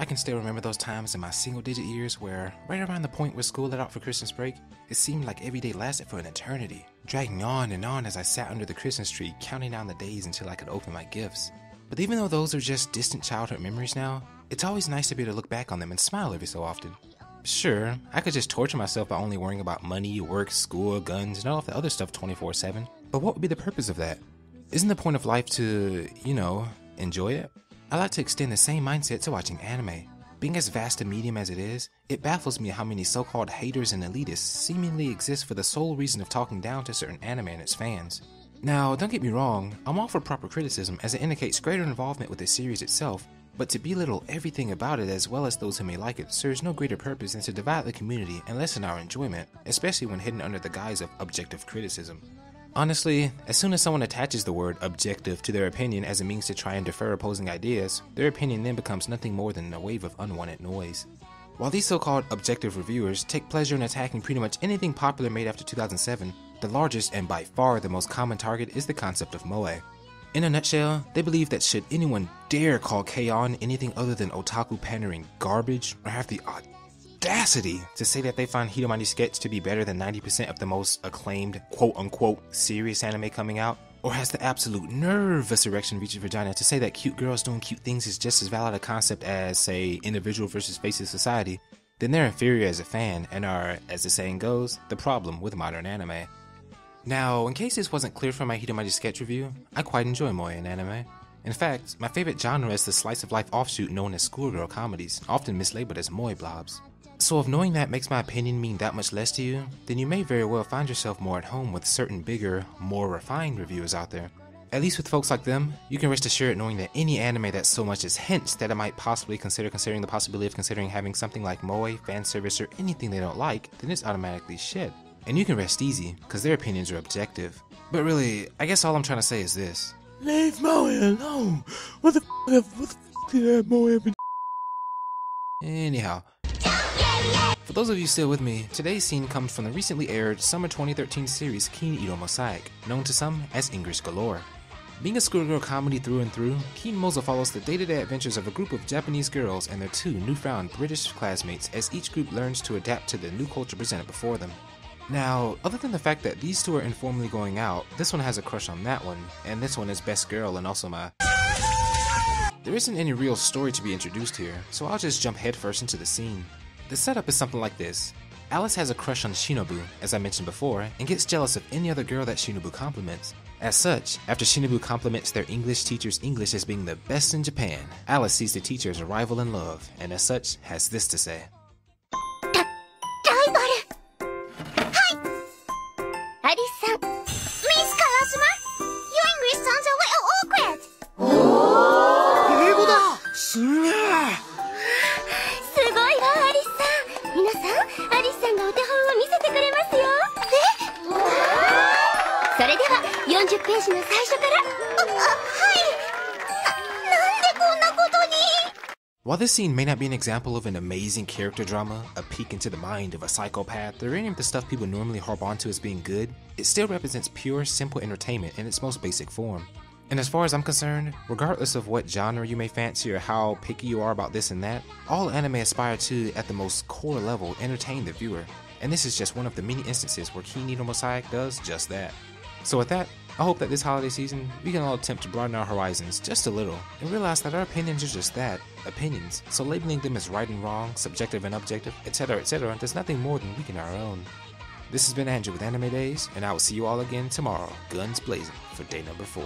I can still remember those times in my single-digit years where, right around the point where school let out for Christmas break, it seemed like every day lasted for an eternity, dragging on and on as I sat under the Christmas tree counting down the days until I could open my gifts. But even though those are just distant childhood memories now, it's always nice to be able to look back on them and smile every so often. Sure, I could just torture myself by only worrying about money, work, school, guns, and all of the other stuff 24/7, but what would be the purpose of that? Isn't the point of life to, enjoy it? I like to extend the same mindset to watching anime. Being as vast a medium as it is, it baffles me how many so-called haters and elitists seemingly exist for the sole reason of talking down to certain anime and its fans. Now, don't get me wrong, I'm all for proper criticism as it indicates greater involvement with the series itself, but to belittle everything about it as well as those who may like it serves no greater purpose than to divide the community and lessen our enjoyment, especially when hidden under the guise of objective criticism. Honestly, as soon as someone attaches the word objective to their opinion as a means to try and defer opposing ideas, their opinion then becomes nothing more than a wave of unwanted noise. While these so-called objective reviewers take pleasure in attacking pretty much anything popular made after 2007, the largest and by far the most common target is the concept of moe. In a nutshell, they believe that should anyone dare call K-On! Anything other than otaku pandering garbage, or have the audacity to say that they find Hitomaru Sketch to be better than 90% of the most acclaimed quote-unquote serious anime coming out, or has the absolute nervous erection reaching vagina to say that cute girls doing cute things is just as valid a concept as, say, individual versus face of society, then they're inferior as a fan and are, as the saying goes, the problem with modern anime. Now, in case this wasn't clear from my Hitomaru Sketch review, I quite enjoy moe in anime. In fact, my favorite genre is the slice-of-life offshoot known as schoolgirl comedies, often mislabeled as moe blobs. So if knowing that makes my opinion mean that much less to you, then you may very well find yourself more at home with certain bigger, more refined reviewers out there. At least with folks like them, you can rest assured knowing that any anime that so much as hints that it might possibly considering the possibility of considering having something like moe, fanservice, or anything they don't like, then it's automatically shit. And you can rest easy, because their opinions are objective. But really, I guess all I'm trying to say is this. Leave moe alone! What the f did that moe ever? Anyhow. For those of you still with me, today's scene comes from the recently aired summer 2013 series Kiniro Mosaic, known to some as English Galore. Being a schoolgirl comedy through and through, Kiniro follows the day-to-day adventures of a group of Japanese girls and their two newfound British classmates as each group learns to adapt to the new culture presented before them. Now, other than the fact that these two are informally going out, this one has a crush on that one, and this one is best girl and also my... There isn't any real story to be introduced here, so I'll just jump headfirst into the scene. The setup is something like this. Alice has a crush on Shinobu, as I mentioned before, and gets jealous of any other girl that Shinobu compliments. As such, after Shinobu compliments their English teacher's English as being the best in Japan, Alice sees the teacher as a rival in love, and as such, has this to say. While this scene may not be an example of an amazing character drama, a peek into the mind of a psychopath, or any of the stuff people normally harp onto as being good, it still represents pure, simple entertainment in its most basic form. And as far as I'm concerned, regardless of what genre you may fancy or how picky you are about this and that, all anime aspire to, at the most core level, entertain the viewer. And this is just one of the many instances where Kiniro Mosaic does just that. So with that, I hope that this holiday season, we can all attempt to broaden our horizons just a little, and realize that our opinions are just that, opinions, so labeling them as right and wrong, subjective and objective, etc., does nothing more than weaken our own. This has been Andrew with Anime Days, and I will see you all again tomorrow, guns blazing, for day number 4.